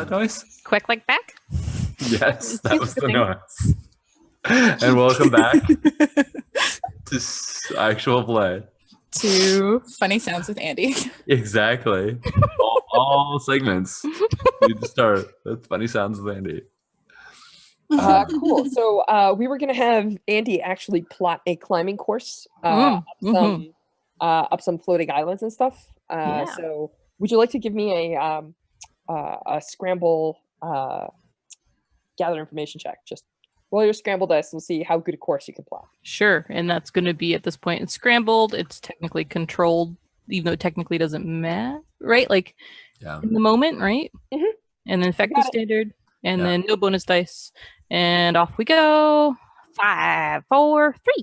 that noise? Quick like back? Yes, that was the noise. And welcome back to actual play. To Funny Sounds with Andy. Exactly. all segments need to start with Funny Sounds with Andy. Cool. So we were going to have Andy actually plot a climbing course up some floating islands and stuff. So would you like to give me a scramble gather information check? Just roll your scramble dice and we'll see how good a course you can plot. Sure. And that's going to be, at this point, it's scrambled. It's technically controlled, even though it technically doesn't matter, right? Like in the moment, right? Mm-hmm. And then effective standard. And then no bonus dice. And off we go. 5, 4, 3,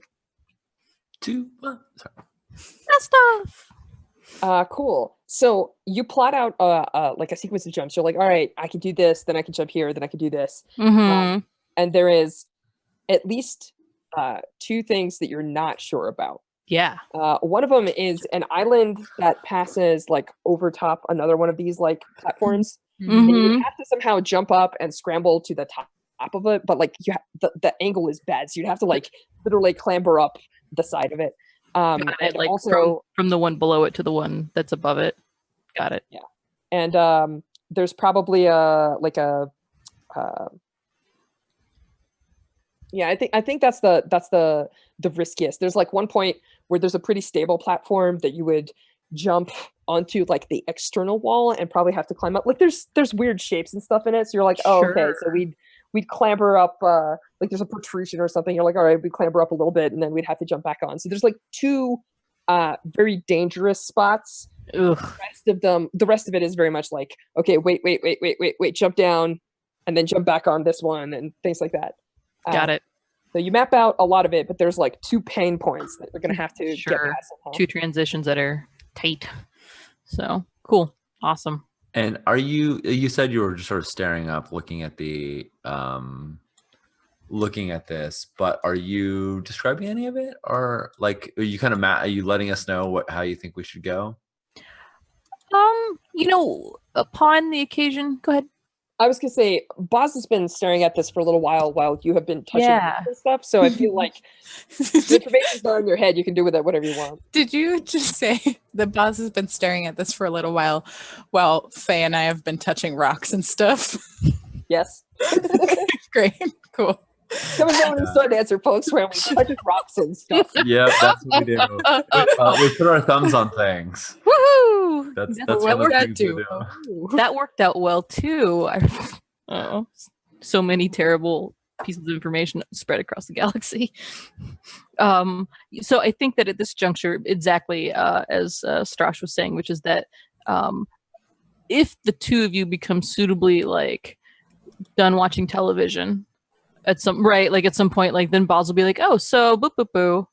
2, 1. Sorry. That stuff. Cool. So you plot out like a sequence of jumps. You're like, all right, I can do this, then I can jump here, then I can do this. And there is at least 2 things that you're not sure about. Yeah. One of them is an island that passes like over top another one of these like platforms. And you would have to somehow jump up and scramble to the top of it, but like the angle is bad, so you'd have to like literally clamber up the side of it. And like also from the one below it to the one that's above it. Got it. Yeah. And there's probably I think that's the riskiest. There's like one point where there's a pretty stable platform that you would jump onto like the external wall and probably have to climb up. Like there's weird shapes and stuff in it. So you're like, oh, okay. So we'd clamber up, like there's a protrusion or something. You're like, all right, we clamber up a little bit and then we'd have to jump back on. So there's like 2 very dangerous spots. Ugh. The rest of it is very much like, okay, wait, jump down and then jump back on this one and things like that. Got it. So you map out a lot of it, but there's like 2 pain points that you're going to have to get past somehow. 2 transitions that are tight. So cool. Awesome. And you said you were just sort of staring up, looking at the looking at this, but are you describing any of it, or like are you kind of are you letting us know how you think we should go? Upon the occasion, go ahead. I was gonna say, Boz has been staring at this for a little while you have been touching this stuff. So I feel like the information's not in your head. You can do with it whatever you want. Did you just say the Boz has been staring at this for a little while Faye and I have been touching rocks and stuff? Yes. Okay, great. Cool. Coming down to Stardancer, folks, where we touch rocks and stuff. Yeah, that's what we do. We put our thumbs on things. Woohoo! That's what what that things do. we do. That worked out well too. So many terrible pieces of information spread across the galaxy. So I think that at this juncture, exactly as Strash was saying, which is that if the 2 of you become suitably like done watching television at some point, like then Boz will be like, oh, so boo boo boo.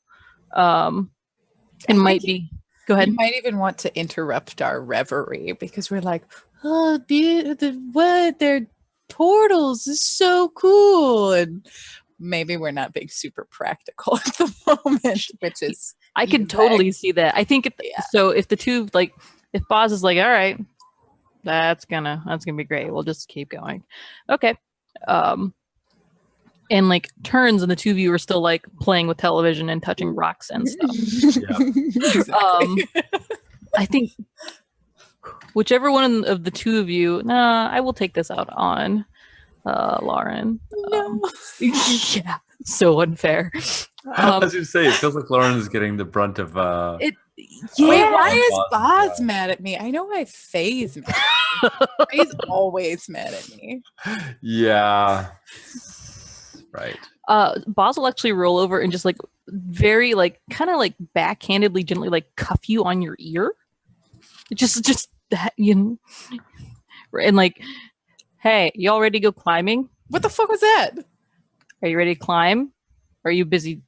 It might be. Go ahead. You might even want to interrupt our reverie because we're like, oh, they're portals. This is so cool. And maybe we're not being super practical at the moment, which is I could totally see that. I think so if the 2, like if Boz is like, all right, that's gonna be great. We'll just keep going. Okay. And like turns and the 2 of you are still like playing with television and touching rocks and stuff. Exactly. I think whichever one of the 2 of you, I will take this out on Lauren. No. Yeah, so unfair. I was going to say, it feels like Lauren is getting the brunt of Wait, why is Boz mad at me? I know why Faye's mad at me. Faye's always mad at me. Yeah. Right. Boz will actually roll over and just like very like kind of like backhandedly gently like cuff you on your ear. Just that, and like, hey, y'all ready to go climbing? What the fuck was that? Are you ready to climb? Or are you busy?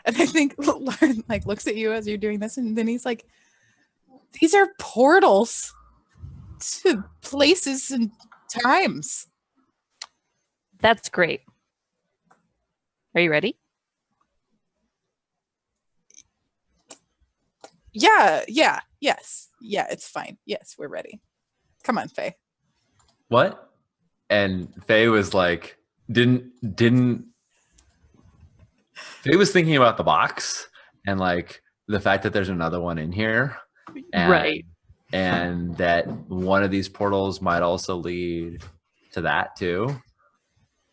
And I think Lauren like looks at you as you're doing this, and then he's like, these are portals to places and times. That's great. Are you ready? Yeah, yes. Yeah, it's fine. Yes, we're ready. Come on, Faye. What? And Faye was like, didn't. Faye was thinking about the box and like the fact that there's another one in here, and, Right. and that one of these portals might also lead to that too.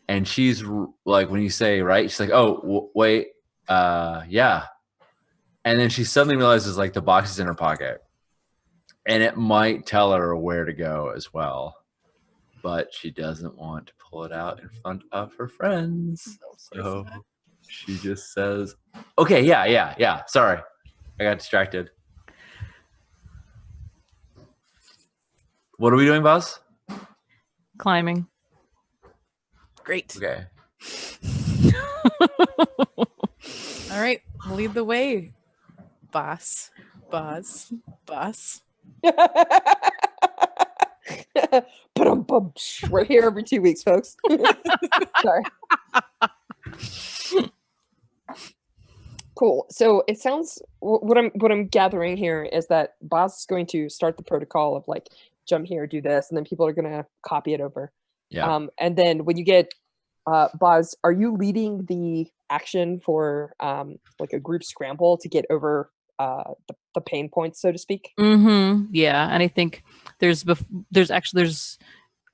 And she's like, when you say right, she's like, oh wait, yeah. And then she suddenly realizes like the box is in her pocket, and it might tell her where to go as well, but she doesn't want to pull it out in front of her friends. So she just says, okay, yeah. Sorry, I got distracted. What are we doing, Buzz? Climbing. Great. Okay. All right, lead the way, boss. Ba-dum-bum. We're here every 2 weeks, folks. Sorry. Cool. So it sounds what I'm gathering here is that Boz is going to start the protocol of like jump here, do this, and then people are going to copy it over. Yeah. And then when you get Boz, are you leading the action for like a group scramble to get over the pain points, so to speak? Yeah, and I think there's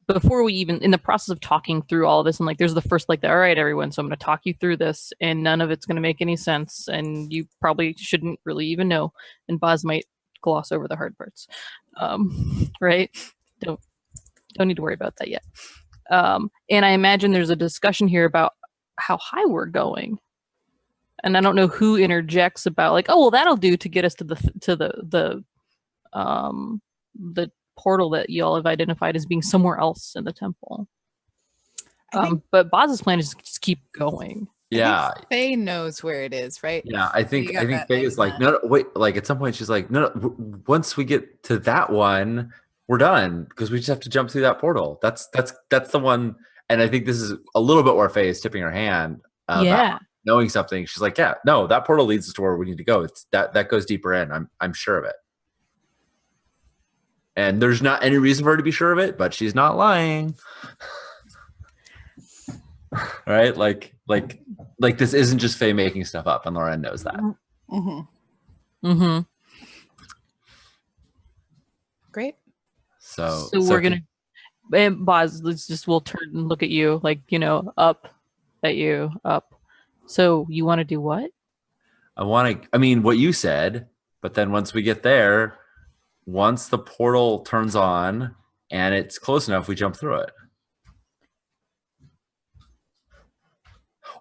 before we even in the process of talking through all of this, and like there's the first like all right, everyone, so I'm going to talk you through this, and none of it's going to make any sense, and you probably shouldn't really even know, and Boz might gloss over the hard parts, right? Don't need to worry about that yet. And I imagine there's a discussion here about how high we're going. And I don't know who interjects about like, oh well, that'll do to get us to the portal that y'all have identified as being somewhere else in the temple. But Boz's plan is to just keep going. Yeah. Faye knows where it is, right? Yeah, I think got that Faye is nice like, map. no, wait, like at some point she's like, no, once we get to that one, we're done because we just have to jump through that portal. That's the one. And I think this is a little bit where Faye is tipping her hand about knowing something. She's like, yeah, no, that portal leads us to where we need to go. It's that goes deeper in. I'm sure of it. And there's not any reason for her to be sure of it, but she's not lying. Right? Like this isn't just Faye making stuff up, and Lauren knows that. Great. So we're gonna, and Boz, we'll turn and look at you, like, up at you, up. So you want to do what? I mean, what you said, but then once we get there, once the portal turns on and it's close enough, we jump through it.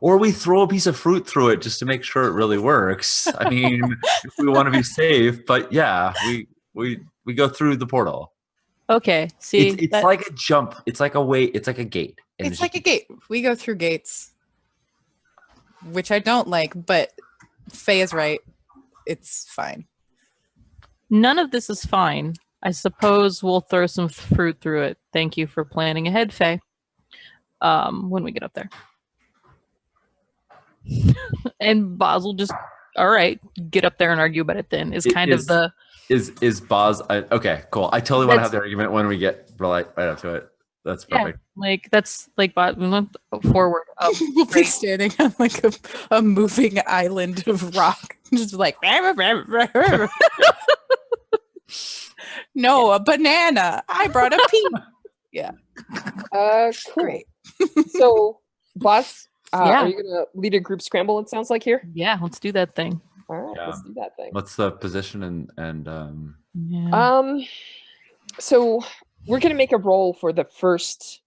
Or we throw a piece of fruit through it just to make sure it really works. I mean, if we want to be safe, but yeah, we go through the portal. Okay. See, it's like a jump. It's like a it's like a gate. It's like a gate. We go through gates, which I don't like, but Faye is right. It's fine. None of this is fine. I suppose we'll throw some fruit through it. Thank you for planning ahead, Faye. When we get up there. And Boz will just, all right, get up there and argue about it then. Is Boz, okay, cool. I totally want to have the argument when we get right up to it. That's perfect. Yeah, like that's like Boz, we went forward. We'll be standing on like a moving island of rock. Just like no, a banana. I brought a pea. Yeah. Cool. Great. So, Boz, Yeah. are you going to lead a group scramble, it sounds like here? Yeah, let's do that thing. All right, Yeah. let's do that thing. What's the position and Yeah. So we're going to make a roll for the first.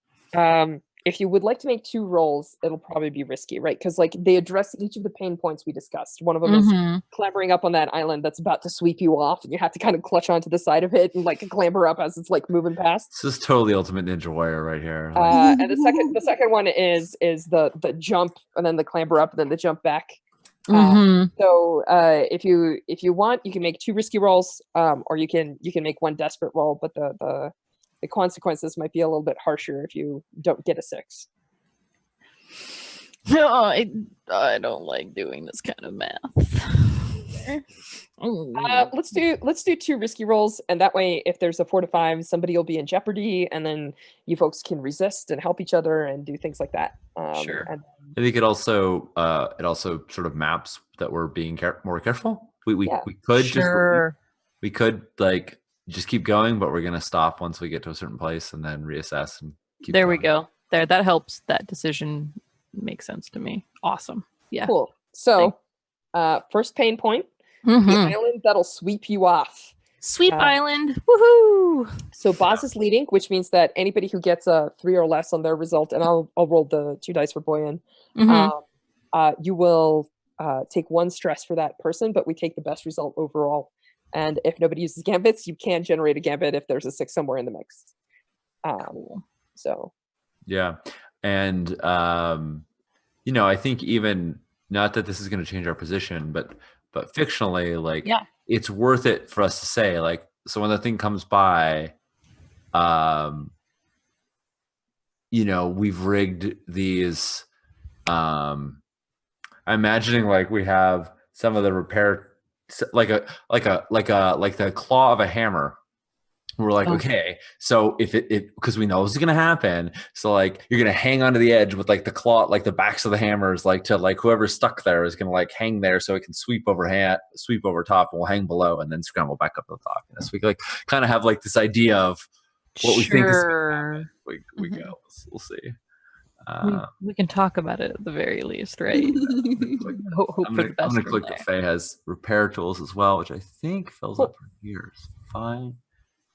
If you would like to make 2 rolls, it'll probably be risky, right? Because like they address each of the pain points we discussed. One of them is clambering up on that island that's about to sweep you off, and you have to kind of clutch onto the side of it and like clamber up as it's like moving past. this is totally Ultimate Ninja Warrior right here. And the second one is the jump, and then the clamber up, and then the jump back. So if you want, you can make 2 risky rolls, or you can make 1 desperate roll, but the consequences might be a little bit harsher if you don't get a 6. No, I don't like doing this kind of math. either. Let's do 2 risky rolls, and that way, if there's a 4 to 5, somebody will be in jeopardy, and then you folks can resist and help each other and do things like that. Sure. And I think it also sort of maps that we're being more careful. We Yeah. could Sure. we could like just keep going, but we're gonna stop once we get to a certain place and then reassess and keep There we going. go. There, that helps. That decision makes sense to me. Awesome. Yeah. cool. So, first pain point, the Mhm. island that'll sweep you off. Sweep Island. Woohoo! So Boz is leading, which means that anybody who gets a 3 or less on their result, and I'll roll the 2 dice for Boyan, Mhm. you will take 1 stress for that person, but we take the best result overall. And if nobody uses gambits, you can generate a gambit if there's a 6 somewhere in the mix. Cool. So Yeah. And I think even not that this is going to change our position, but fictionally, like Yeah. it's worth it for us to say, like, so when the thing comes by, we've rigged these. I'm imagining like we have some of the repair, like the claw of a hammer. We're like, okay, so if it because we know this is gonna happen, so like you're gonna hang onto the edge with like the claw, like the backs of the hammers, like to like whoever's stuck there is gonna like hang there so it can sweep over top, and we'll hang below and then scramble back up to the top. So we like kind of have like this idea of what we think is gonna happen. We go, we'll see. We can talk about it at the very least, right? Hope I'm for the best. gonna click that Faye has repair tools as well, which I think fills up her gears. Fine.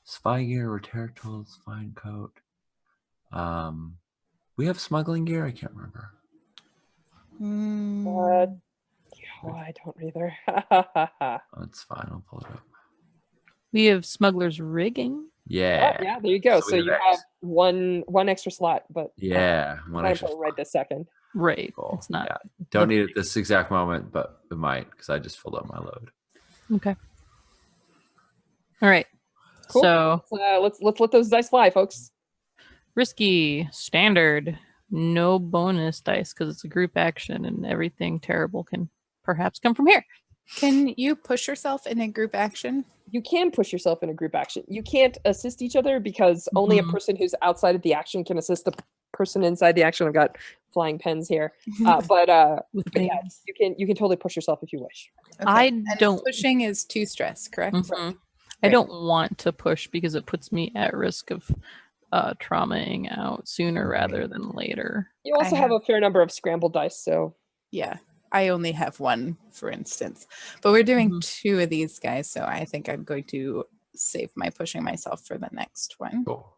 Spy gear, repair tools, fine coat. We have smuggling gear. I can't remember. I don't either. That's fine. I'll pull it up. We have smuggler's rigging. Yeah. Yeah, there you go. So you have one extra slot, but one extra slot. right this second. Right. Cool. It's not. Yeah. Don't need it this exact moment, but it might because I just filled up my load. Okay. All right. Cool. So let's let those dice fly, folks. risky, standard, no bonus dice because it's a group action and everything terrible can perhaps come from here. Can you push yourself in a group action? You can push yourself in a group action. You can't assist each other because only a person who's outside of the action can assist the person inside the action. I've got flying pens here, but yeah, you can totally push yourself if you wish. Okay. I And don't. Pushing is 2 stress, correct? Mhm. I don't want to push because it puts me at risk of traumaing out sooner rather than later. You also have a fair number of scramble dice, so yeah. I only have 1, for instance. But we're doing 2 of these guys, so I think I'm going to save my pushing myself for the next one. Cool.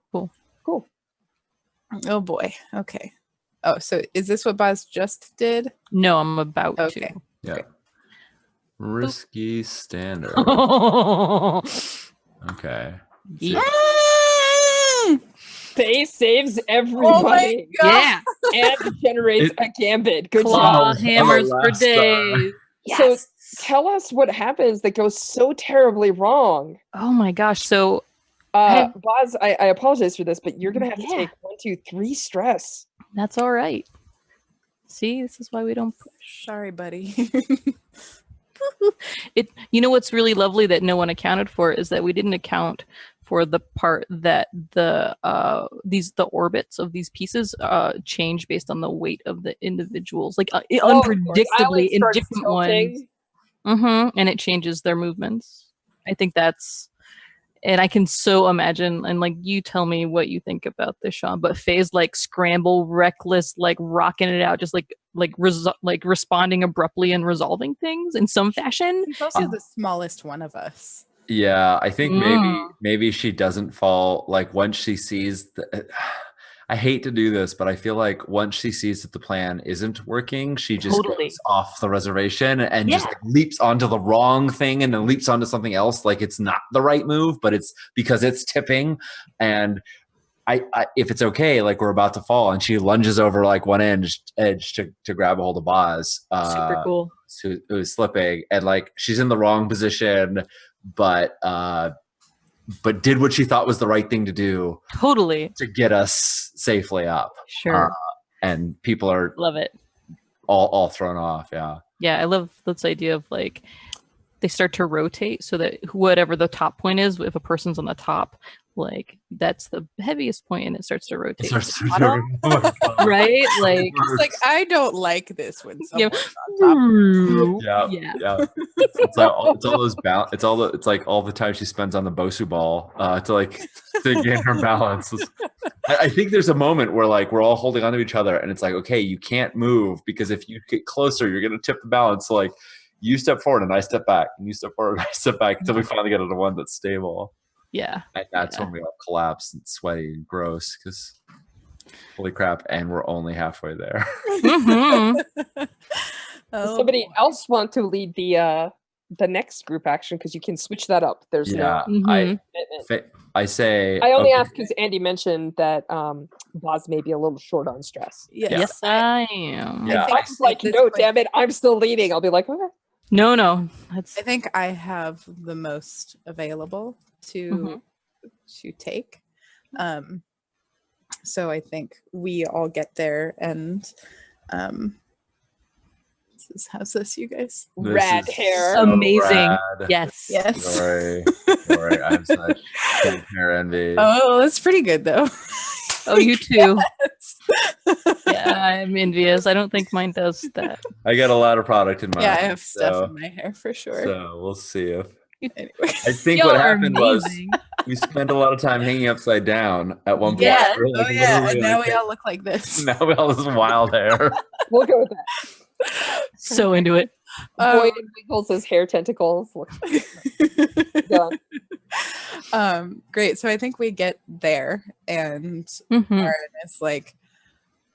Oh boy. Okay. Oh, so is this what Boz just did? No, I'm about Okay. to. Yeah. Great. Risky standard. Okay. Yeah. Faye saves everybody. Yeah. And generates a gambit. Good Claw job. hammers for days. So tell us what happens that goes so terribly wrong. Oh my gosh. So Boz, I apologize for this, but you're gonna have to take 1, 2, 3 stress. that's all right. See, this is why we don't push. Sorry, buddy. What's really lovely that no one accounted for is that we didn't account for the part that the orbits of these pieces change based on the weight of the individuals, like unpredictably in different ones. And it changes their movements. I think that's, and I can so imagine, and like you tell me what you think about this, Sean, but Faye's like scramble, reckless, like rocking it out, just like responding abruptly and resolving things in some fashion. He's also the smallest one of us. Yeah, I think maybe she doesn't fall like once she sees I hate to do this, but I feel like once she sees that the plan isn't working, she just goes off the reservation and just like leaps onto the wrong thing and then leaps onto something else. Like it's not the right move, but it's because it's tipping. And I if it's okay, like we're about to fall, and she lunges over like one edge to grab a hold of Boz. Super cool. Who's slipping, and like she's in the wrong position, but did what she thought was the right thing to do. Totally. To get us safely up. Sure. And people are love it. All thrown off. Yeah. Yeah, I love this idea of like they start to rotate so that whatever the top point is, if a person's on the top, like that's the heaviest point, and it starts to rotate. Oh my God. Right? Like, It's like I don't like this when Yeah. someone's on top. Yeah. It's like it's all those it's like all the time she spends on the Bosu ball to gain her balance. I think there's a moment where like we're all holding onto each other, and it's like, okay, you can't move because if you get closer, you're gonna tip the balance. So like you step forward and I step back, and you step forward and I step back until we finally get to the one that's stable. yeah. And that's when we all collapse and sweaty and gross because holy crap, and we're only halfway there. Mhm. Oh, Does somebody else want to lead the next group action because you can switch that up. There's Yeah, no Mhm. commitment. I say. I only okay, ask because Andy mentioned that Boz may be a little short on stress. Yes, I am. Yeah. I think I was like, at this no, point- damn it, I'm still leading. I'll be like, okay. No, that's I think I have the most available to take. So I think we all get there, and how's this, you guys? this Rad is hair. so amazing. rad. Yes. Yes. Sorry, I have such big hair envy. Oh, that's pretty good though. Oh, you too. Yeah, I'm envious. I don't think mine does that. I got a lot of product in mine. Yeah, I have stuff so, in my hair for sure. So we'll see if. Anyway. I think Y'all what are happened was amazing. we spent a lot of time hanging upside down at one point. Yeah. We were, like, Oh yeah, literally, and now like, we all look like this. now we all this wild hair. We'll go with that. So into it. Boyd wiggles his hair tentacles. Done. Great. So I think we get there, and Mhm. Aaron is like,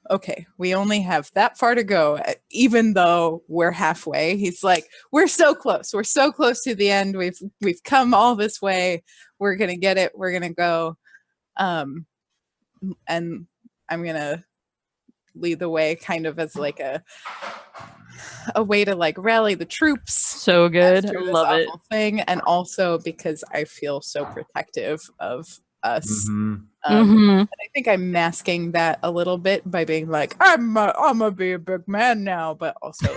okay, we only have that far to go, even though we're halfway. He's like, we're so close. We're so close to the end. We've come all this way. We're gonna get it. We're gonna go. And I'm gonna lead the way, kind of as like a way to like rally the troops. So good. I Through this love it. awful thing, and also because I feel so protective of us. Mhm. Mhm. And I think I'm masking that a little bit by being like, I'm gonna be a big man now, but also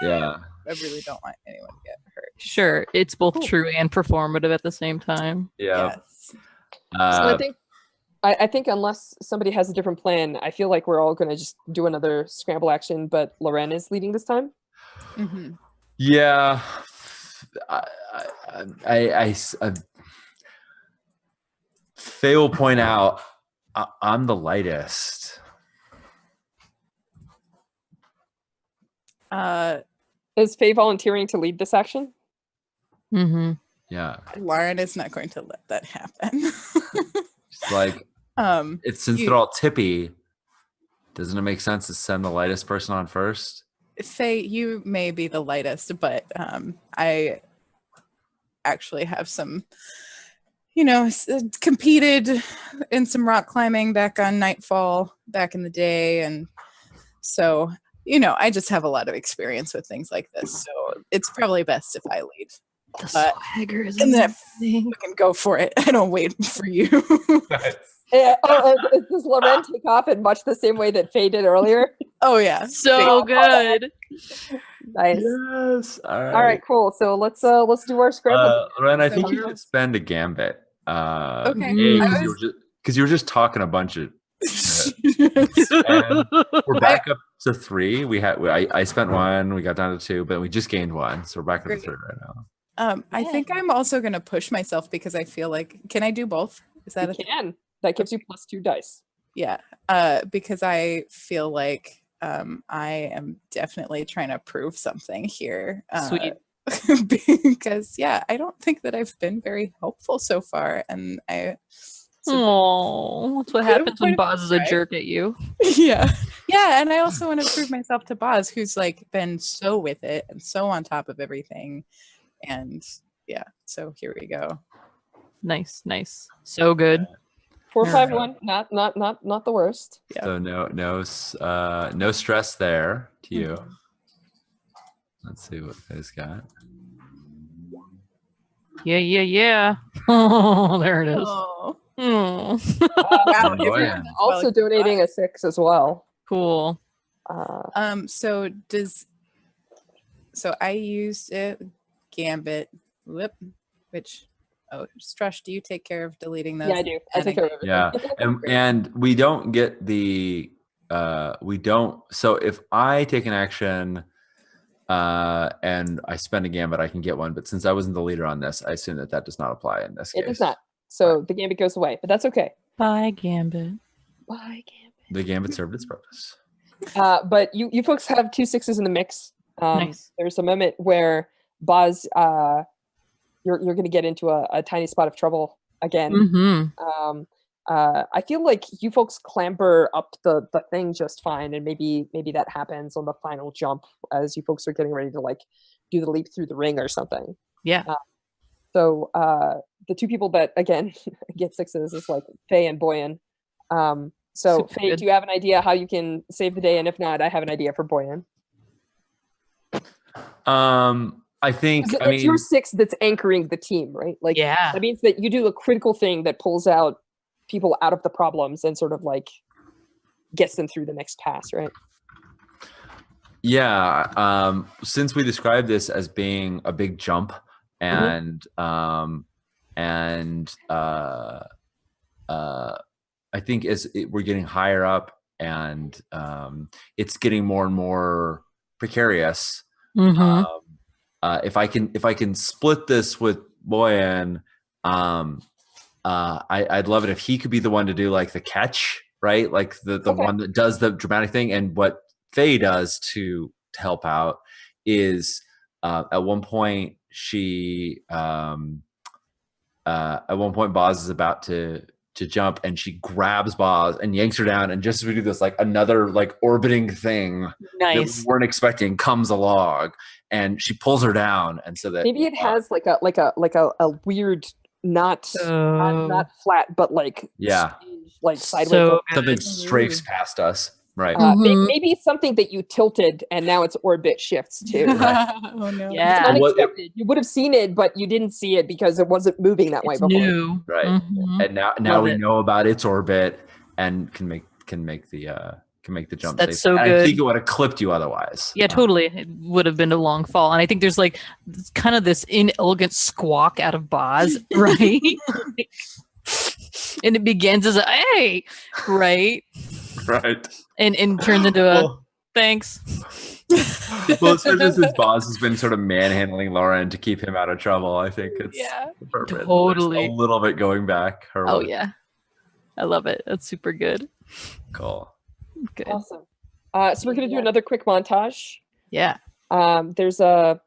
Yeah. I really don't want anyone to get hurt. Sure, it's both Cool. true and performative at the same time. Yeah. Yes. So I think unless somebody has a different plan, I feel like we're all going to just do another scramble action, but Loren is leading this time. Mm-hmm. Yeah. Faye will point out I'm the lightest. Is Faye volunteering to lead this action? Mm-hmm. Yeah. Lauren is not going to let that happen. It's like it's since they're all tippy, doesn't it make sense to send the lightest person on first? Faye, you may be the lightest, but I actually have some, competed in some rock climbing back on Nightfall back in the day. And so, I just have a lot of experience with things like this. So it's probably best if I lead. The But- swagger is and then amazing. You can go for it. I don't wait for you. Does Loren take off in much the same way that Faye did earlier? Oh, yeah. So good. Nice. Yes. All right. All right, cool. So let's do our scramble. Ren, I So think you we're- could spend a gambit. Okay. Because you were just talking a bunch of And we're back up to 3. I spent 1, we got down to 2, but we just gained 1, so we're back up to 3 right now. I think I'm also going to push myself because I feel like, can I do both? Is that You a thing? can. That gives you +2 dice. Yeah. Because I feel like I am definitely trying to prove something here. Sweet. Because, yeah, I don't think that I've been very helpful so far. And Oh, that's what Bit of a happens when point of Boz is a pride. jerk at you. yeah. Yeah. And I also want to prove myself to Boz, who's like been so with it and so on top of everything. And yeah, so here we go. Nice. So good. 4, All 5, right. 1. Not the worst. Yeah. So no stress there to you. Mhm. Let's see what Faye's got. Yeah. Oh, there it is. Oh, Oh, wow. Oh, Everyone yeah. as well Also as donating a Boz. 6 as well. cool. So I used it, Gambit, Whoop. Which, Strush, do you take care of deleting those? Yeah, I do. I take care of everything. Yeah, and we don't get the we don't. So if I take an action and I spend a gambit, I can get one. But since I wasn't the leader on this, I assume that does not apply in this case. It does not. So the gambit goes away, but that's okay. Bye, Gambit. Bye, gambit. The gambit served its purpose. But you folks have 2 6s in the mix. Nice. There's a moment where Boz, you're going to get into a tiny spot of trouble again. Mm-hmm. I feel like you folks clamber up the thing just fine, and maybe that happens on the final jump as you folks are getting ready to like do the leap through the ring or something. Yeah. So the 2 people that again get 6s is like Faye and Boyan. So Super Faye, good. do you have an idea how you can save the day? And if not, I have an idea for Boyan. I think. It's your 6 that's anchoring the team, right? Like, Yeah. that means that you do a critical thing that pulls out people out of the problems and sort of like gets them through the next pass, right? Yeah. Since we described this as being a big jump, and I think we're getting higher up, and it's getting more and more precarious. Mm-hmm. If I can split this with Boyan, I'd love it if he could be the one to do like the catch, right? Like the Okay. one that does the dramatic thing. And what Faye does to help out is at one point Boz is about to jump, and she grabs Boz and yanks her down, and just as we do this, like another like orbiting thing that Nice. we weren't expecting comes along, and she pulls her down, and so that Maybe it has like a weird not flat, but like Yeah. strange, like sideways. So something strafes past us, right? Mhm. Maybe it's something that you tilted and now its orbit shifts too. Oh no. Yeah. It's Well, unexpected. You would have seen it, but you didn't see it because it wasn't moving that way It's before. new. Right. Mhm. And now Love we it. know about its orbit and can make the jump. That's safe. so And I good. think it would have clipped you otherwise. Yeah, totally. It would have been a long fall. And I think there's like kind of this inelegant squawk out of Boz, right? And it begins as a hey, right? Right. And turns into a thanks. Well, especially since Boz has been sort of manhandling Lauren to keep him out of trouble, I think it's Yeah, appropriate. There's totally. a little bit going back. Her Oh way. yeah. I love it. That's super good. Cool. Good. Awesome. So we're gonna do another quick montage. Yeah. There's a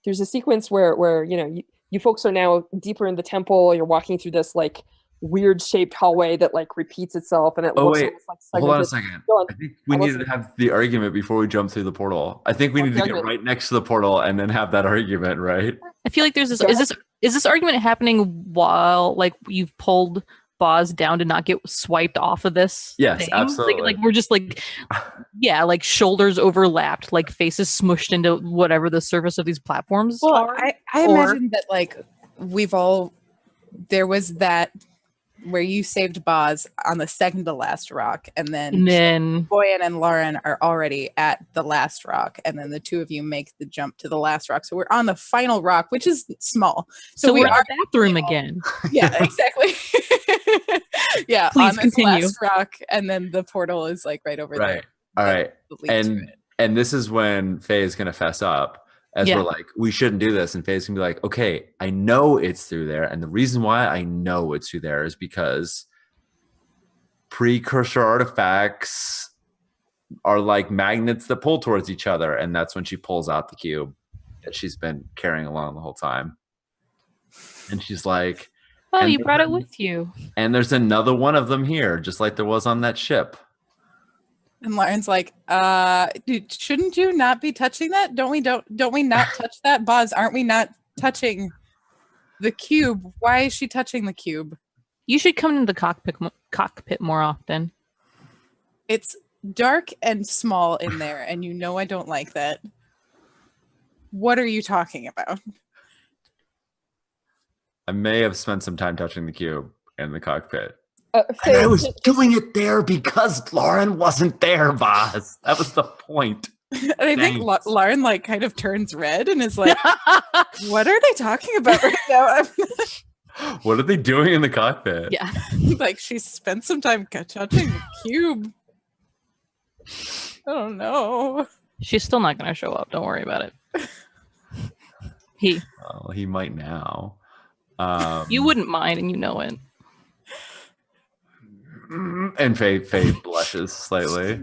sequence where you folks are now deeper in the temple. You're walking through this like weird shaped hallway that like repeats itself, and it Oh, looks wait. almost like Hold on a segmented. second. Go on. I think we I needed wasn't- to have the argument before we jump through the portal. I think we need What's to the get argument? right next to the portal and then have that argument, right? I feel like there's this Go is this argument happening while like you've pulled Boz down to not get swiped off of this? Yes, thing? absolutely. Like we're just like yeah, like shoulders overlapped, like faces smushed into whatever the surface of these platforms Well, are. I or- imagine that like there was that where you saved Boz on the second to last rock, and and then Boyan and Lauren are already at the last rock, and then the 2 of you make the jump to the last rock. So we're on the final rock, which is small. so we're in are the bathroom again. yeah, exactly. Yeah, Please on this continue. last rock, and then the portal is like right over Right. there. All right. The lead to it. And this is when Faye is going to fess up as Yeah. we're like, we shouldn't do this. And Faye's going to be like, okay, I know it's through there. And the reason why I know it's through there is because precursor artifacts are like magnets that pull towards each other. And that's when she pulls out the cube that she's been carrying along the whole time. And she's like, Oh, And you brought it then- with you. and there's another one of them here, just like there was on that ship. And Lauren's like, dude, shouldn't you not be touching that? Don't we not touch that? Boz, aren't we not touching the cube? Why is she touching the cube? You should come into the cockpit more often. It's dark and small in there, and you know I don't like that. What are you talking about? I may have spent some time touching the cube in the cockpit. Faye, And I was doing it there because Lauren wasn't there, Boz. That was the point. And I think Thanks. Lauren like kind of turns red and is like, what are they talking about right now? What are they doing in the cockpit? Yeah. Like she spent some time touching the cube. I don't know. She's still not going to show up. Don't worry about it. Well, he might now. You wouldn't mind, and you know it. And Faye blushes slightly.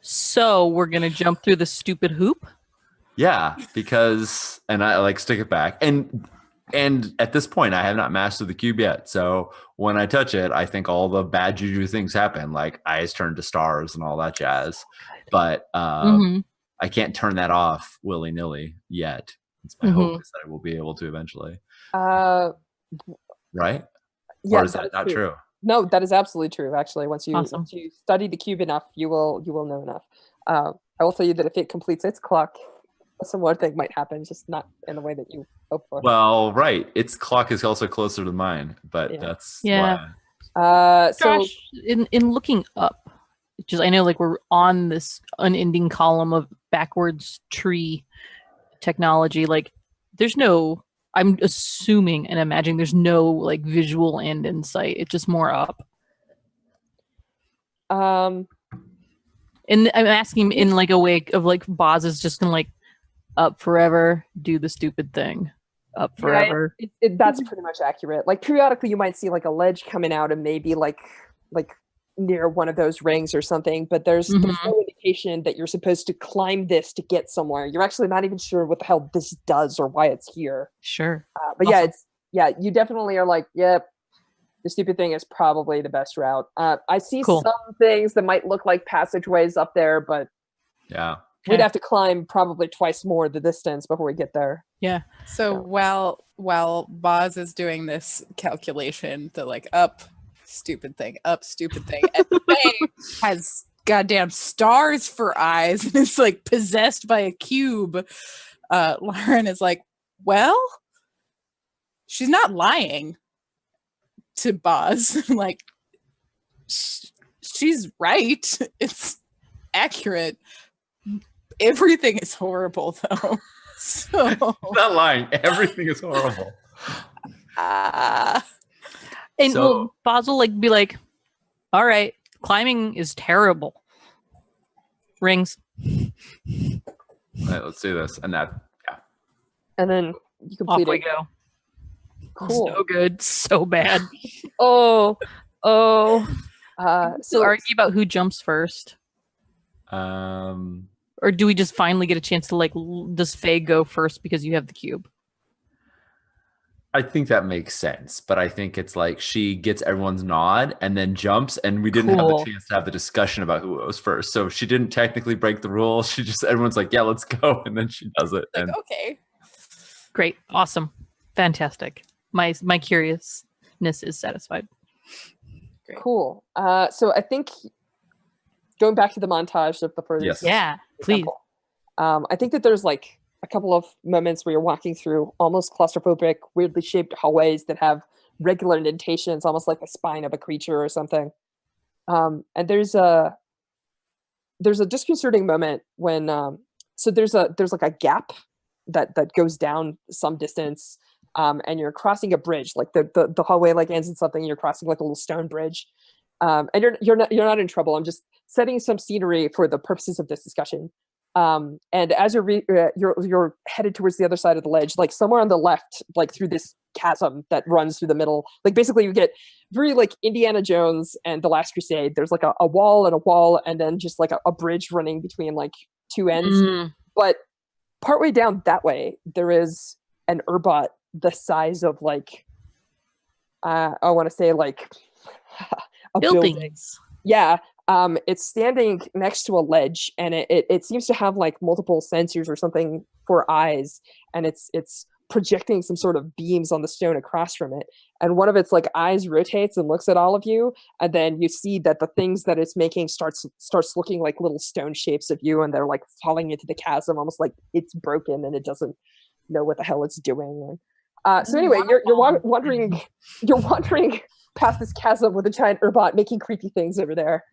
So we're going to jump through the stupid hoop? Yeah, because and I like stick it back. And at this point I have not mastered the cube yet. So when I touch it, I think all the bad juju things happen, like eyes turn to stars and all that jazz. But I can't turn that off willy-nilly yet. It's my hope is that I will be able to eventually. Right? Yeah, or is that not true? No, that is absolutely true. Actually, once you Awesome. once you study the cube enough, you will know enough. I will tell you that if it completes its clock, a similar thing might happen, just not in the way that you hope for. Well, right. Its clock is also closer to mine, but that's Yeah. why. So Josh, in looking up, just I know like we're on this unending column of backwards tree technology. Like there's no, I'm assuming and imagining there's no like visual end in sight. It's just more up. And I'm asking in like a way of like Boz is just gonna like up forever, do the stupid thing, up forever. That's pretty much accurate. Like periodically you might see like a ledge coming out and maybe like near one of those rings or something, but there's no indication that you're supposed to climb this to get somewhere. You're actually not even sure what the hell this does or why it's here. Sure. But Awesome. you definitely are like, yep, the stupid thing is probably the best route. I see Cool. some things that might look like passageways up there, but Yeah. we'd have to climb probably twice more the distance before we get there. Yeah. So while Boz is doing this calculation, the like up stupid thing, and Faye has goddamn stars for eyes and is like possessed by a cube. Lauren is like, well, she's not lying to Boz. Like she's right. It's accurate. Everything is horrible though. So Not lying. Everything is horrible. And So- will Boz will like be like, all right, climbing is terrible. Rings. All right, let's do this. And that, And then you Off complete we it. go. Cool. So good, so bad. So So argue about who jumps first. Or do we just finally get a chance to like, does Faye go first because you have the cube? I think that makes sense, but I think it's like she gets everyone's nod and then jumps, and we didn't have Cool. the chance to have the discussion about who was first. So she didn't technically break the rule. She just, everyone's like, yeah, let's go. And then she does it. like, And okay. Great, awesome, fantastic. My curiousness is satisfied. cool. So I think going back to the montage of the furthest. Yes. Yeah, please. example, I think that there's like a couple of moments where you're walking through almost claustrophobic, weirdly shaped hallways that have regular indentations, almost like the spine of a creature or something. And there's a disconcerting moment when so there's like a gap that goes down some distance, and you're crossing a bridge, like the hallway like ends in something, and you're crossing like a little stone bridge. And you're not in trouble. I'm just setting some scenery for the purposes of this discussion. And as you're headed towards the other side of the ledge, like somewhere on the left, like through this chasm that runs through the middle, like basically you get very like Indiana Jones and The Last Crusade. There's like a wall, and then just like a bridge running between like two ends. But partway down that way, there is an Urbot the size of like I want to say like a building. Buildings. Yeah. It's standing next to a ledge, and it seems to have like multiple sensors or something for eyes, and it's projecting some sort of beams on the stone across from it. And one of its like eyes rotates and looks at all of you, and then you see that the things that it's making starts looking like little stone shapes of you, and they're like falling into the chasm, almost like it's broken and it doesn't know what the hell it's doing. So anyway, you're wandering past this chasm with a giant Urbot making creepy things over there.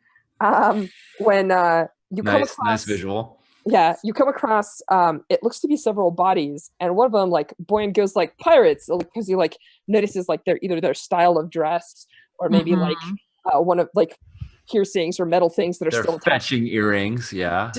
When you come across, nice visual. Yeah, you come across it looks to be several bodies, and one of them, like, Boyan goes like pirates, because he like notices like either their style of dress, or maybe like one of like piercings or metal things that are They're still attached. fetching earrings. Yeah.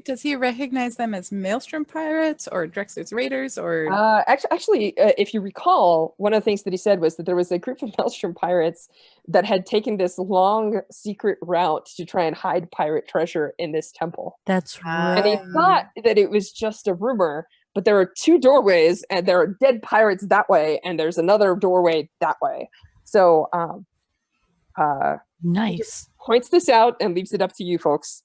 Does he recognize them as Maelstrom pirates or Drexler's raiders or? Actually, if you recall, one of the things that he said was that there was a group of Maelstrom pirates that had taken this long secret route to try and hide pirate treasure in this temple. That's right. And he thought that it was just a rumor, but there are two doorways, and there are dead pirates that way, and there's another doorway that way. So, nice. Points this out and leaves it up to you folks.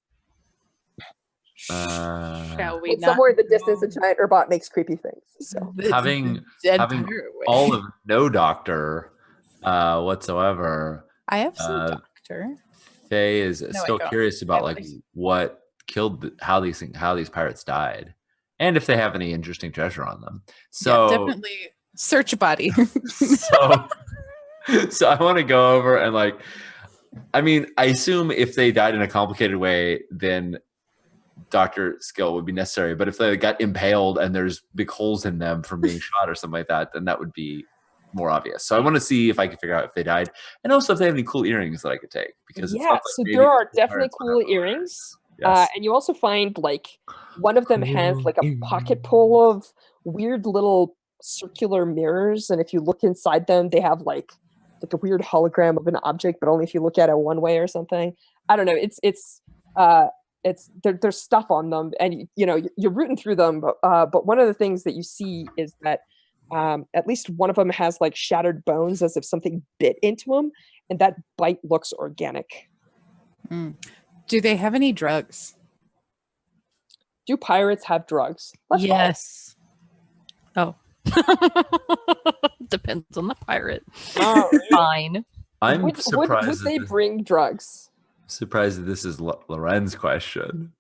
Shall we? Somewhere in the distance, a giant robot makes creepy things. So having all of no doctor whatsoever. I have some doctor. Faye is still curious about like what killed how these pirates died, and if they have any interesting treasure on them. So definitely search a body. So I want to go over and like, I mean, I assume if they died in a complicated way, then doctor skill would be necessary. But if they got impaled and there's big holes in them from being shot or something like that, then that would be more obvious. So I want to see if I can figure out if they died, and also if they have any cool earrings that I could take, because so there are definitely cool earrings. Yes. And you also find like one of them has like a pocket full of weird little circular mirrors, and if you look inside them, they have like a weird hologram of an object, but only if you look at it one way or something. I don't know. There's stuff on them, and you're rooting through them. But one of the things that you see is that at least one of them has like shattered bones, as if something bit into them, and that bite looks organic. Do they have any drugs? Do pirates have drugs? Yes. Oh. Depends on the pirate. Oh, fine. I'm surprised. Would they bring drugs? Surprised that this is Loren's question.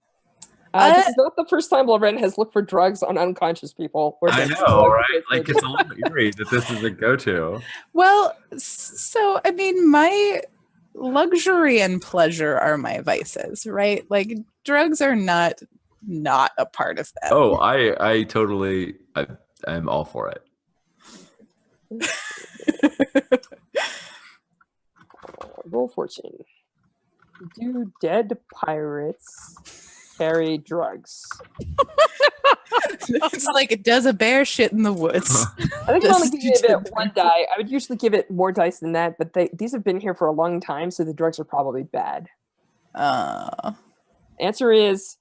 This is not the first time Loren has looked for drugs on unconscious people. I know, right? Like, it's a little eerie that this is a go-to. Well, so I mean, my luxury and pleasure are my vices, right? Like, drugs are not a part of that. Oh, I totally, I'm all for it. Roll fortune. Do dead pirates carry drugs? It's like, does a bear shit in the woods? I think I'm only giving it one die. I would usually give it more dice than that, but these have been here for a long time, so the drugs are probably bad. Answer is,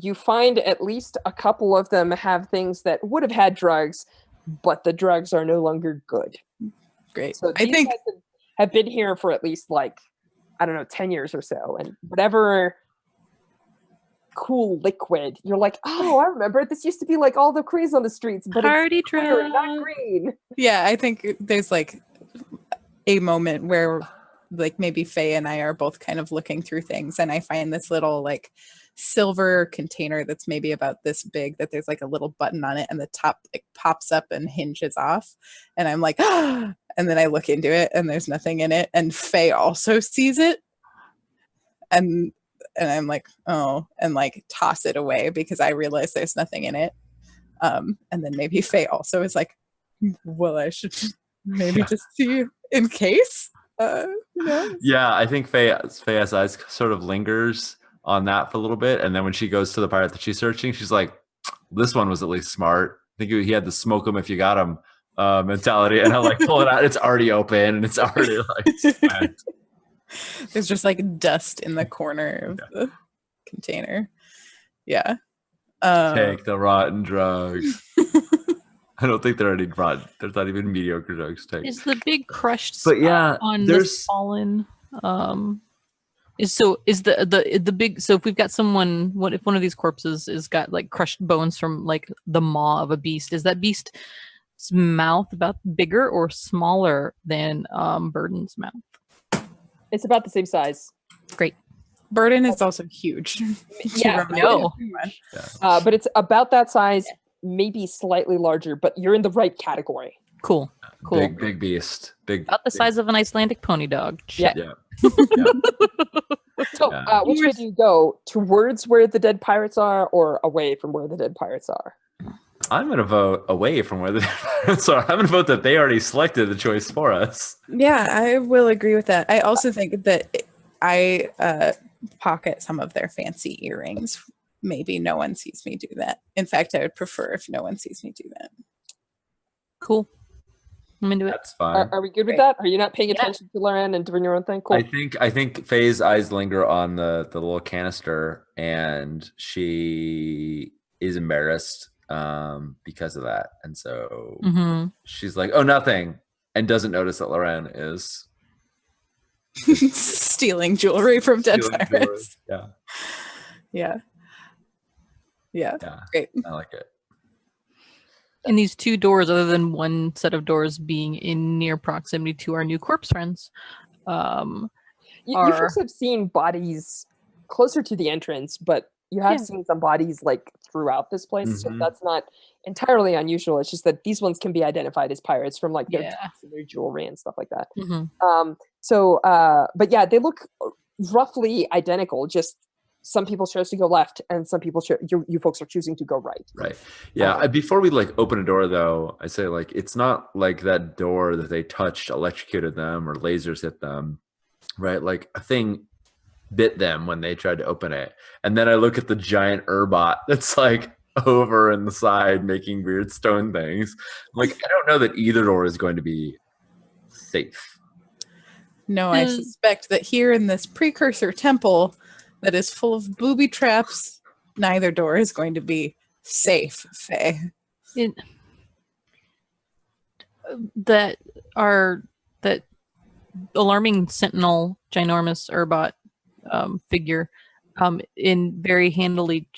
you find at least a couple of them have things that would have had drugs, but the drugs are no longer good. Great. So I think have been here for at least 10 years or so, and whatever cool liquid, you're like, oh, I remember this used to be like all the craze on the streets, but party it's clear, not green. Yeah, I think there's like a moment where like maybe Faye and I are both kind of looking through things, and I find this little like silver container that's maybe about this big, that there's like a little button on it, and the top like pops up and hinges off, and I'm like, ah! And then I look into it and there's nothing in it, and Faye also sees it, and I'm like, oh, and like toss it away because I realize there's nothing in it. And then maybe Faye also is like, well, I should maybe just see in case. Yeah, I think Faye's eyes sort of lingers on that for a little bit, and then when she goes to the pirate that she's searching, she's like, this one was at least smart. I think he had the smoke him if you got him mentality, and I like pull it out, it's already open and it's already like spent. There's just like dust in the corner of the container. Yeah. Take the rotten drugs. I don't think there are any rotten. There's not even mediocre drugs to take. Is the big crushed but yeah, on the fallen is the big, so if we've got someone, what if one of these corpses is got like crushed bones from like the maw of a beast, is that beast's mouth about bigger or smaller than Burden's mouth? It's about the same size. Great. Burden is also huge. Yeah, no. But it's about that size, maybe slightly larger, but you're in the right category. Cool. Big beast. About the size of an Icelandic pony dog. Check. Yeah. So, Yeah. which way do you go? Towards where the dead pirates are, or away from where the dead pirates are? I'm going to vote away from where the pirates are. I'm going to vote that they already selected the choice for us. Yeah, I will agree with that. I also think that I pocket some of their fancy earrings. Maybe no one sees me do that. In fact, I would prefer if no one sees me do that. Cool. I'm into it. That's fine. Are we good with Great. that? Are you not paying attention to Loren and doing your own thing? Cool. I think Faye's eyes linger on the little canister, and she is embarrassed because of that, and so Mm-hmm. she's like, "Oh, nothing," and doesn't notice that Loren is Stealing jewelry from dead stealing pirates. jewelry. Yeah. Yeah. Yeah, Great. I like it. And these two doors, other than one set of doors being in near proximity to our new corpse friends, You are- folks have seen bodies closer to the entrance, but you have Yeah. seen some bodies like throughout this place, so Mhm. that's not entirely unusual. It's just that these ones can be identified as pirates from like their Yeah. dress and their jewelry and stuff like that. mhm. But yeah, they look roughly identical. Just some people chose to go left, and some people you folks are choosing to go right. Right. Yeah. Before we like open a door, though, I say like it's not like that door that they touched electrocuted them or lasers hit them, right? Like a thing bit them when they tried to open it, and then I look at the giant Urbot that's like over in the side making weird stone things. Like I don't know that either door is going to be safe. No, I Hmm. suspect that here in this precursor temple that is full of booby traps, neither door is going to be safe, Faye. That alarming sentinel ginormous Urbot figure in very handily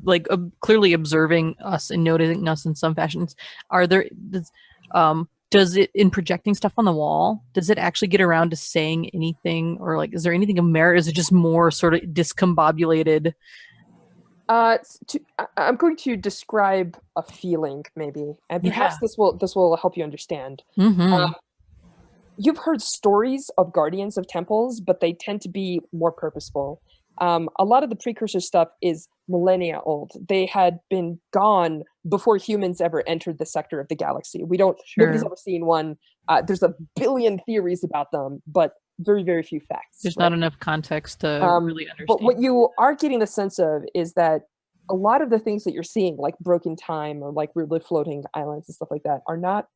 like clearly observing us and noticing us in some fashions. Does it, in projecting stuff on the wall, does it actually get around to saying anything, or like is there anything of merit? Is it just more sort of discombobulated? I'm going to describe a feeling, maybe, and perhaps this will help you understand. Mm-hmm. You've heard stories of guardians of temples, but they tend to be more purposeful. A lot of the precursor stuff is millennia old. They had been gone before humans ever entered the sector of the galaxy. Nobody's Sure. ever seen one. There's a billion theories about them, but very, very few facts. There's right? not enough context to really understand. But what you are getting the sense of is that a lot of the things that you're seeing, like broken time or like weirdly floating islands and stuff like that, are not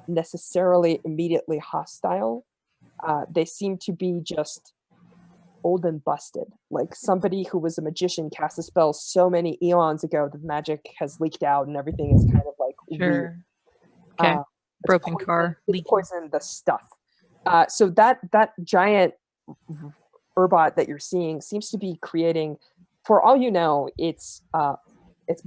necessarily immediately hostile. They seem to be just old and busted. Like somebody who was a magician cast a spell so many eons ago that magic has leaked out and everything is kind of like weird. Sure. Okay. It's Broken car It's leaking. poison the stuff. So that giant Urbot that you're seeing seems to be creating, for all you know, it's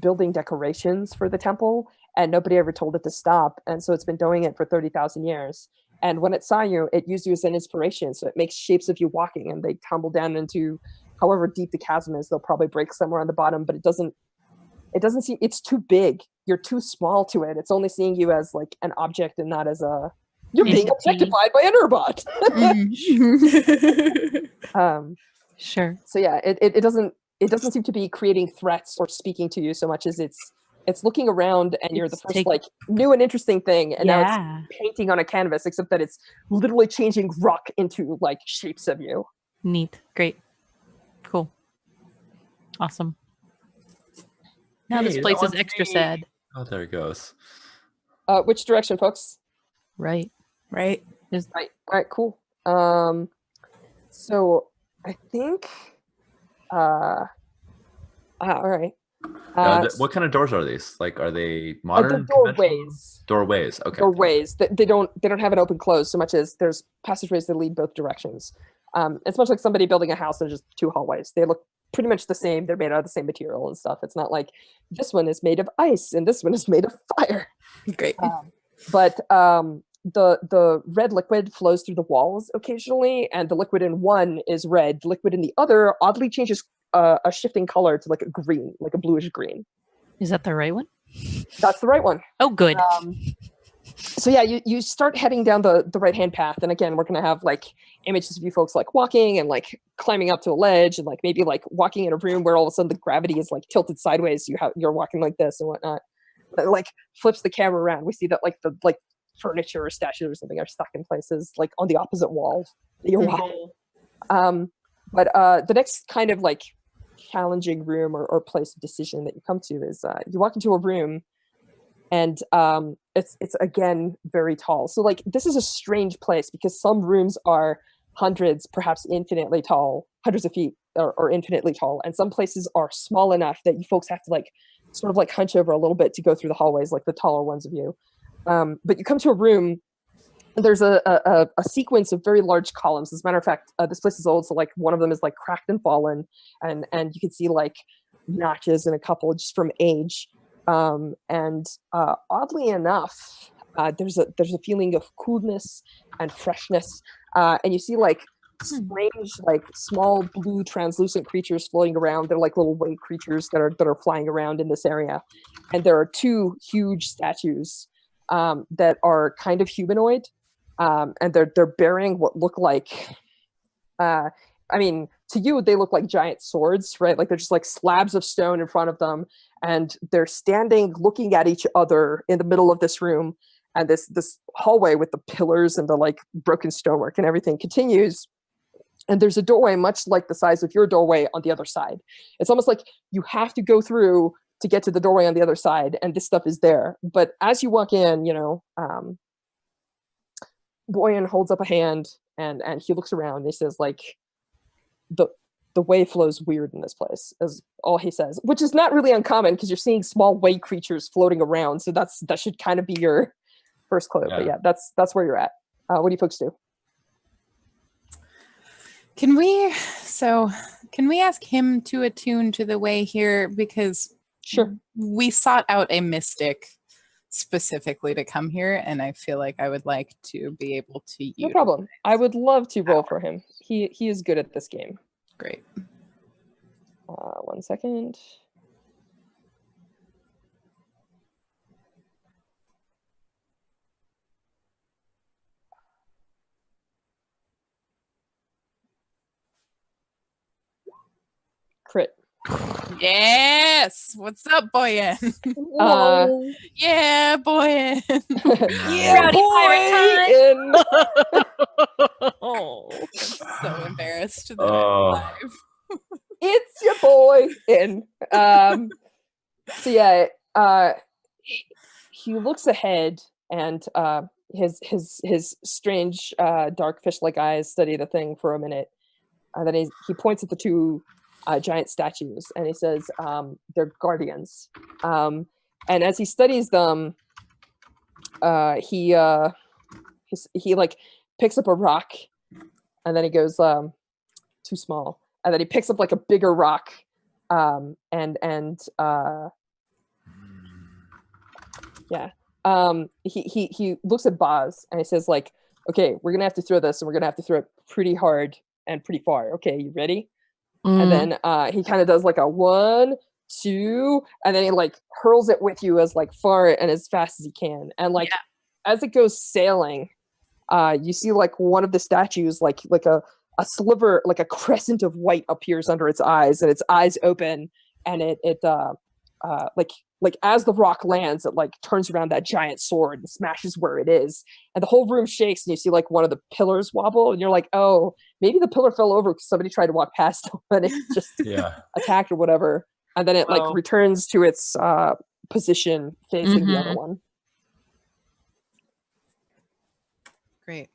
building decorations for the temple, and nobody ever told it to stop, and so it's been doing it for 30,000 years. And when it saw you, it used you as an inspiration. So it makes shapes of you walking, and they tumble down into however deep the chasm is. They'll probably break somewhere on the bottom, but it doesn't seem, it's too big. You're too small to it. It's only seeing you as like an object and not as you're being Entity. objectified by an Urbot. Sure. So yeah, it doesn't seem to be creating threats or speaking to you so much as it's looking around, and you're the It's first like new and interesting thing, and now Yeah. it's painting on a canvas, except that it's literally changing rock into like shapes of you. Neat. Great. Cool. Awesome. Now this Hey, place that is one's extra me. sad. Oh, there it goes. Which direction, folks? Right. Right? Right. All right. Cool. So I think. All right. What kind of doors are these? Like, are they They're modern? conventional? doorways. Doorways. Okay. Doorways. They don't have an open close so much as there's passageways that lead both directions. It's much like somebody building a house. There's just two hallways. They look pretty much the same. They're made out of the same material and stuff. It's not like this one is made of ice and this one is made of fire. Great. But the red liquid flows through the walls occasionally, and the liquid in one is red. The liquid in the other oddly changes a shifting color to like a green, like a bluish green. Is that the right one? That's the right one. Oh, good. So yeah, you start heading down the right hand path, and again, we're gonna have like images of you folks like walking and like climbing up to a ledge, and like maybe like walking in a room where all of a sudden the gravity is like tilted sideways. You're walking like this and whatnot. But, like flips the camera around. We see that like the furniture or statues or something are stuck in places like on the opposite wall that you're walking. But the next kind of like challenging room or place of decision that you come to is you walk into a room, and it's again very tall. So like this is a strange place because some rooms are hundreds, perhaps infinitely tall, hundreds of feet or infinitely tall, and some places are small enough that you folks have to like sort of like hunch over a little bit to go through the hallways, like the taller ones of you. But you come to a room. There's a sequence of very large columns. As a matter of fact, this place is old, so like one of them is like cracked and fallen, and you can see like notches in a couple just from age. And oddly enough, there's a feeling of coolness and freshness, and you see like strange, like small blue translucent creatures floating around. They're like little wave creatures that are flying around in this area, and there are two huge statues that are kind of humanoid. And they're bearing what look like, I mean, to you they look like giant swords, right? Like they're just like slabs of stone in front of them, and they're standing looking at each other in the middle of this room. And this hallway with the pillars and the like broken stonework and everything continues. And there's a doorway much like the size of your doorway on the other side. It's almost like you have to go through to get to the doorway on the other side, and this stuff is there. But as you walk in, Boyan holds up a hand and he looks around and he says like the way flows weird in this place is all he says, which is not really uncommon because you're seeing small way creatures floating around, so that should kind of be your first clue. But yeah, that's where you're at. What do you folks do? Can we ask him to attune to the way here, because Sure, we sought out a mystic specifically to come here, and I feel like I would like to be able to use. no problem. I would love to roll for him. He is good at this game. Great. 1 second. Crit. Yes. What's up, Boyan? Yeah, Boyan. Yeah, Rowdy boy. Oh. So embarrassed that I'm live. It's your boy. So yeah, he looks ahead, and his strange dark fish-like eyes study the thing for a minute, and then he points at the two giant statues, and he says, they're guardians. And as he studies them, he like picks up a rock, and then he goes, too small, and then he picks up like a bigger rock, he looks at Boz and he says like, okay, we're gonna have to throw this, and we're gonna have to throw it pretty hard and pretty far. Okay, you ready? And then he kind of does like a 1, 2, and then he like hurls it with you as like far and as fast as he can. And like as it goes sailing, you see like one of the statues, like a sliver, like a crescent of white appears under its eyes, and its eyes open, and it like as the rock lands, it like turns around that giant sword and smashes where it is, and the whole room shakes, and you see like one of the pillars wobble, and you're like, oh, maybe the pillar fell over because somebody tried to walk past it and it just attacked or whatever, and then it like returns to its position facing the other one. Great.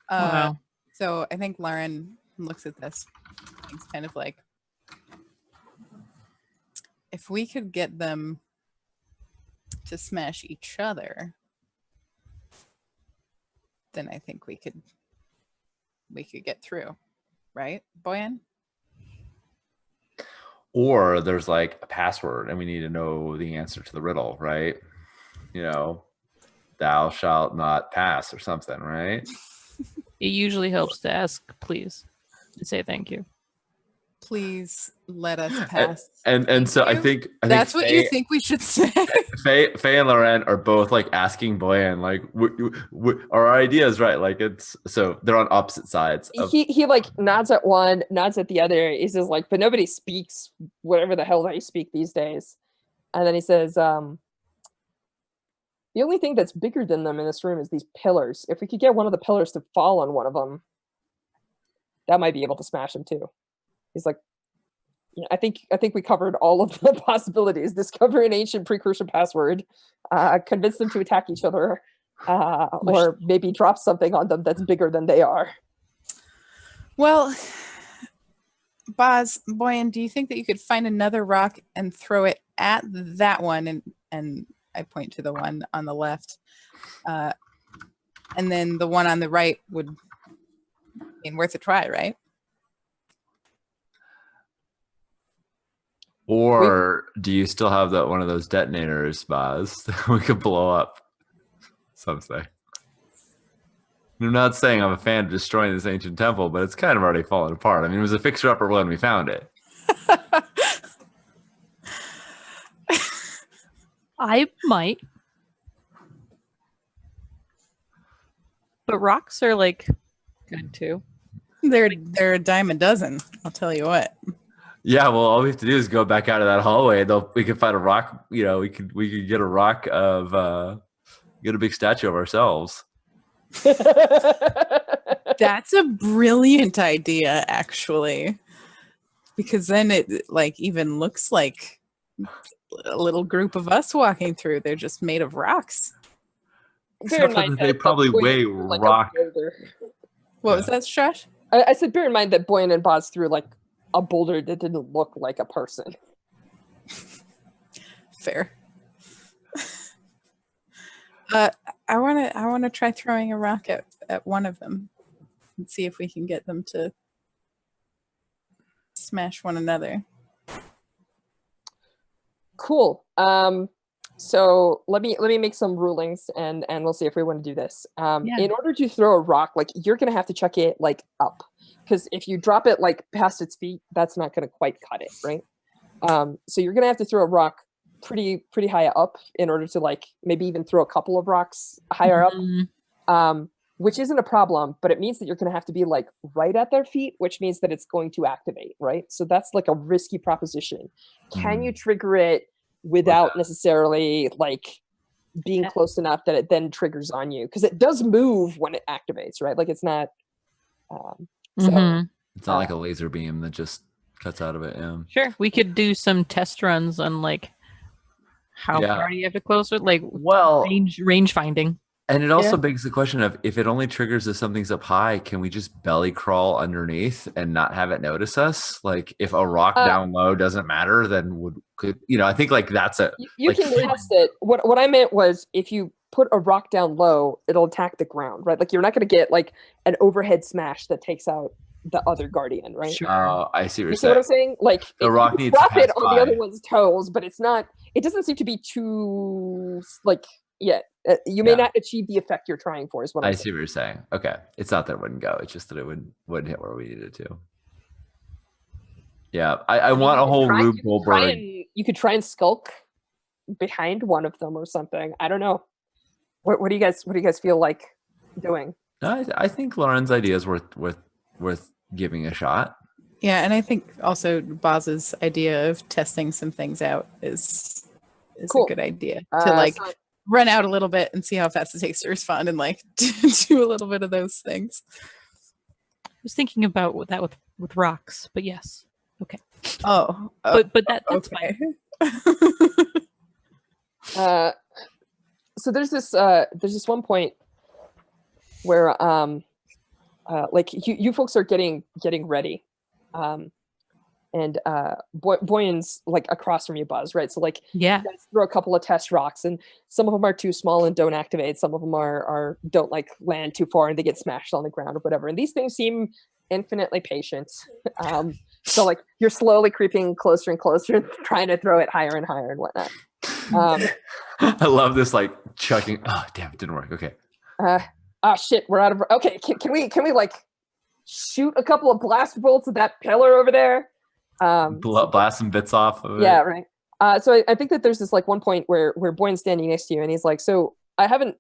Wow. So I think Lauren looks at this. He's kind of like, if we could get them to smash each other, then I think we could get through, right, Boyan? Or there's like a password and we need to know the answer to the riddle, right? Thou shalt not pass or something, right? It usually helps to ask, please, to say thank you. Please let us pass. And so I think That's what Faye, you think we should say. Faye and Loren are both like asking Boyan like, are our ideas right? Like it's so they're on opposite sides. He like nods at one, nods at the other. He says like, but nobody speaks whatever the hell they speak these days. And then he says, the only thing that's bigger than them in this room is these pillars. If we could get one of the pillars to fall on one of them, that might be able to smash them too. He's like, yeah, I think we covered all of the possibilities. Discover an ancient precursor password, convince them to attack each other, or maybe drop something on them that's bigger than they are. Well, Boyan, do you think that you could find another rock and throw it at that one? And I point to the one on the left. And then the one on the right would be worth a try, right? Or do you still have that one of those detonators, Baz, that we could blow up something? I'm not saying I'm a fan of destroying this ancient temple, but it's kind of already fallen apart. I mean, it was a fixer-upper when we found it. I might. But rocks are like good too. They're a dime a dozen, I'll tell you what. Yeah, well, all we have to do is go back out of that hallway. We can find a rock. You know, we could get a rock of get a big statue of ourselves. That's a brilliant idea, actually, because then it like even looks like a little group of us walking through. They're just made of rocks. Except for that they probably weigh like rock. What was that, Strash? I said, bear in mind that Boyan and Boz threw like a boulder that didn't look like a person. Fair. I want to try throwing a rock at one of them and see if we can get them to smash one another. Cool. So let me make some rulings and we'll see if we want to do this. In order to throw a rock, like you're gonna have to chuck it like up, because if you drop it like past its feet, that's not gonna quite cut it, right? So you're gonna have to throw a rock pretty high up in order to like maybe even throw a couple of rocks higher up, which isn't a problem, but it means that you're gonna have to be like right at their feet, which means that it's going to activate, right? So that's like a risky proposition. Can you trigger it without necessarily like being close enough that it then triggers on you? Because it does move when it activates, right? Like it's not it's not like a laser beam that just cuts out of it. Yeah, sure, we could do some test runs on like how far do you have to close it, like range finding. And it also begs the question of, if it only triggers if something's up high, can we just belly crawl underneath and not have it notice us? Like if a rock down low doesn't matter, then I think like that's a you like, can test it. What I meant was, if you put a rock down low, it'll attack the ground, right? Like you're not going to get like an overhead smash that takes out the other guardian, right? Sure. Oh, I see what you're You see saying. what I'm saying? Like the rock needs drop to pass it on by. the other one's toes, but it's not. It doesn't seem to be too like you may not achieve the effect you're trying for. Is what I I'm see what you're saying. Okay, it's not that it wouldn't go. It's just that it wouldn't hit where we needed it to. Yeah, I want a whole Rube Goldberg. You could try and skulk behind one of them or something. I don't know. What do you guys feel like doing? I think Lauren's idea is worth giving a shot. Yeah, and I think also Boz's idea of testing some things out is cool. a good idea to run out a little bit and see how fast it takes to respond and like do a little bit of those things. I was thinking about that with rocks, but yes, okay. But that's okay. Fine. So there's this one point where like you folks are getting ready, and Boyan's like across from you, Buzz, right? So like you guys throw a couple of test rocks, and some of them are too small and don't activate. Some of them are don't like land too far and they get smashed on the ground or whatever. And these things seem infinitely patient. So like you're slowly creeping closer and closer, and trying to throw it higher and higher and whatnot. I love this like chucking. Oh damn, it didn't work. Okay. Shit, we're out of. Okay, can we like shoot a couple of blast bolts at that pillar over there? Blast some bits off of it. Yeah, right. So I think that there's this like one point where Boyne's standing next to you, and he's like, "So I haven't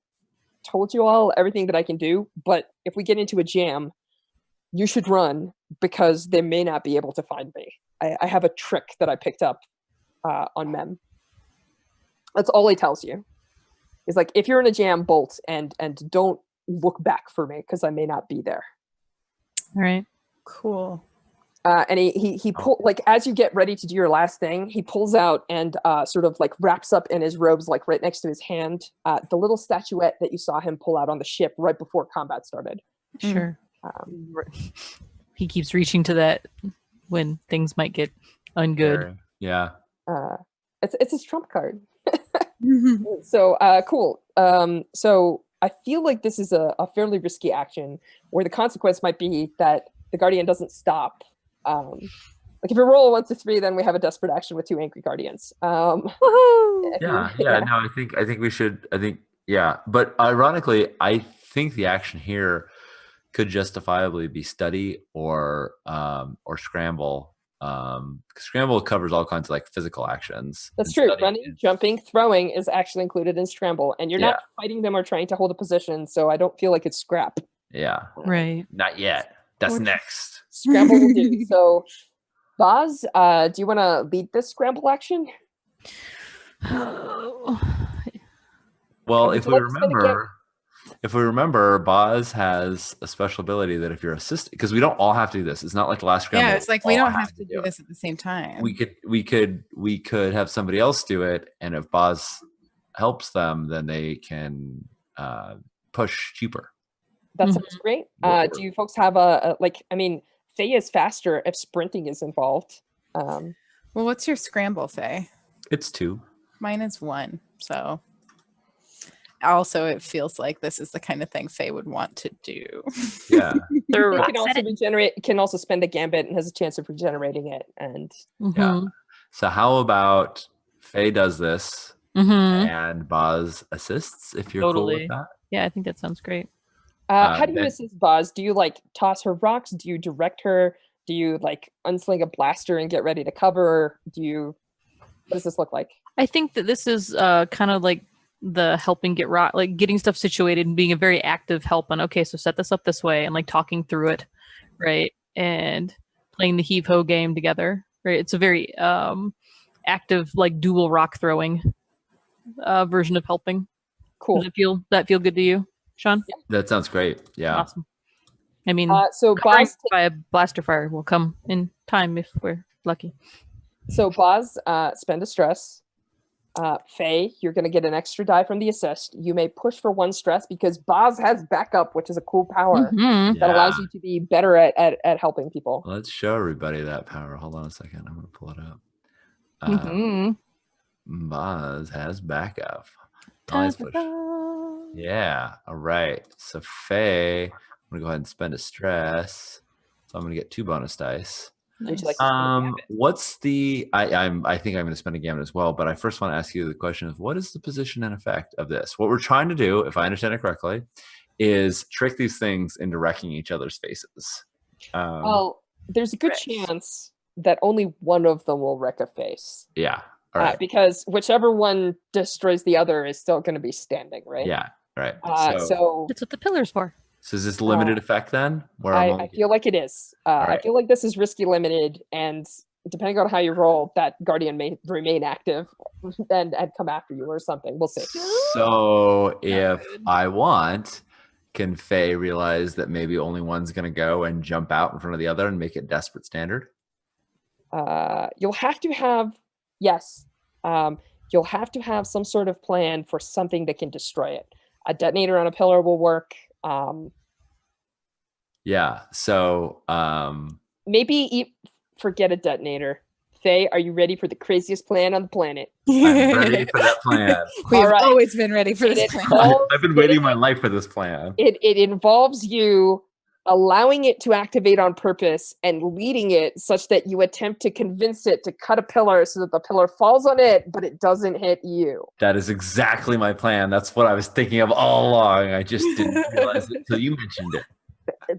told you all everything that I can do, but if we get into a jam, you should run because they may not be able to find me. I have a trick that I picked up on Mem." That's all he tells you. He's like, "If you're in a jam, bolt and don't look back for me because I may not be there." All right. Cool. And he pull like as you get ready to do your last thing, he pulls out and sort of like wraps up in his robes, like right next to his hand, the little statuette that you saw him pull out on the ship right before combat started. Sure. He keeps reaching to that when things might get ungood. Yeah. It's his trump card. So cool. So I feel like this is a fairly risky action where the consequence might be that the Guardian doesn't stop. Like if you roll a 1 to 3, then we have a desperate action with 2 angry Guardians. Woohoo! No, I think we should. Yeah. But ironically, I think the action here could justifiably be study or scramble. Scramble covers all kinds of like physical actions. That's true. Running, jumping, throwing is actually included in scramble, and you're not fighting them or trying to hold a position, so I don't feel like it's scrap. Yeah. Right. Not yet. That's next. Scramble will do. So, Boz, do you want to lead this scramble action? Well, if we remember, Boz has a special ability that if you're assisting, because we don't all have to do this. It's not like the last scramble. Yeah, it's like we don't have to do this at the same time. We could have somebody else do it, and if Boz helps them, then they can push cheaper. That sounds great. Do you folks have Faye is faster if sprinting is involved. Well, what's your scramble, Faye? It's 2. Mine is 1. So also it feels like this is the kind of thing Faye would want to do. Yeah. Can also spend a gambit and has a chance of regenerating it. And yeah. So how about Faye does this and Boz assists if you're cool with that? Yeah, I think that sounds great. How do you assist Boz? Do you like toss her rocks? Do you direct her? Do you like unsling a blaster and get ready to cover? What does this look like? I think that this is kind of like the helping get rock, like getting stuff situated and being a very active help on, okay, so set this up this way and like talking through it, right? And playing the heave-ho game together, right? It's a very active, like dual rock throwing version of helping. Cool. Does that feel good to you, Sean? Yeah. That sounds great. Yeah. Awesome. I mean, so Boz by a blaster fire will come in time if we're lucky. So Boz, spend a stress. Faye, you're going to get an extra die from the assist. You may push for 1 stress because Boz has backup, which is a cool power that allows you to be better at helping people. Let's show everybody that power. Hold on a second. I'm going to pull it up. Boz has backup. Nice push. Yeah. All right. So Faye, I'm going to go ahead and spend a stress. So I'm going to get 2 bonus dice. Would you like what's the I think I'm going to spend a gambit as well, but I first want to ask you the question of what is the position and effect of this? What we're trying to do, if I understand it correctly, is trick these things into wrecking each other's faces. Well, there's a good chance that only one of them will wreck a face. Yeah. All right. Because whichever one destroys the other is still going to be standing, right? Yeah. Right. So that's what the pillar's for. So is this limited effect then? I feel like it is. I feel like this is risky limited, and depending on how you roll, that Guardian may remain active and come after you or something. We'll see. So if I want, can Faye realize that maybe only one's going to go and jump out in front of the other and make it desperate standard? You'll have to have, you'll have to have some sort of plan for something that can destroy it. A detonator on a pillar will work. Yeah. So maybe forget a detonator. Faye, are you ready for the craziest plan on the planet? I'm ready for that plan. We've always been ready for this plan. I've been waiting my life for this plan. It involves you allowing it to activate on purpose and leading it such that you attempt to convince it to cut a pillar so that the pillar falls on it, but it doesn't hit you. That is exactly my plan. That's what I was thinking of all along. I just didn't realize it until you mentioned it.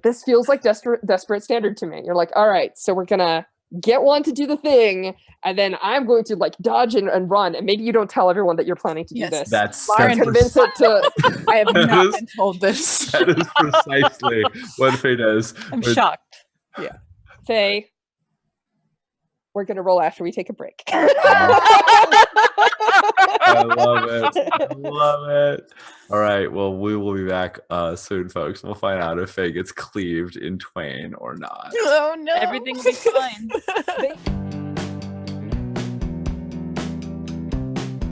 This feels like desperate standard to me. You're like, all right, so we're gonna get one to do the thing, and then I'm going to like dodge and run, and maybe you don't tell everyone that you're planning to do Yes. this. That's Lauren, Convince it to. I have That not is- been told this. that is precisely what Faye does. I'm With- shocked. Faye, we're gonna roll after we take a break. I love it. I love it. All right. Well, we will be back soon, folks. We'll find out if Faye gets cleaved in twain or not. Oh no. Everything will be fine.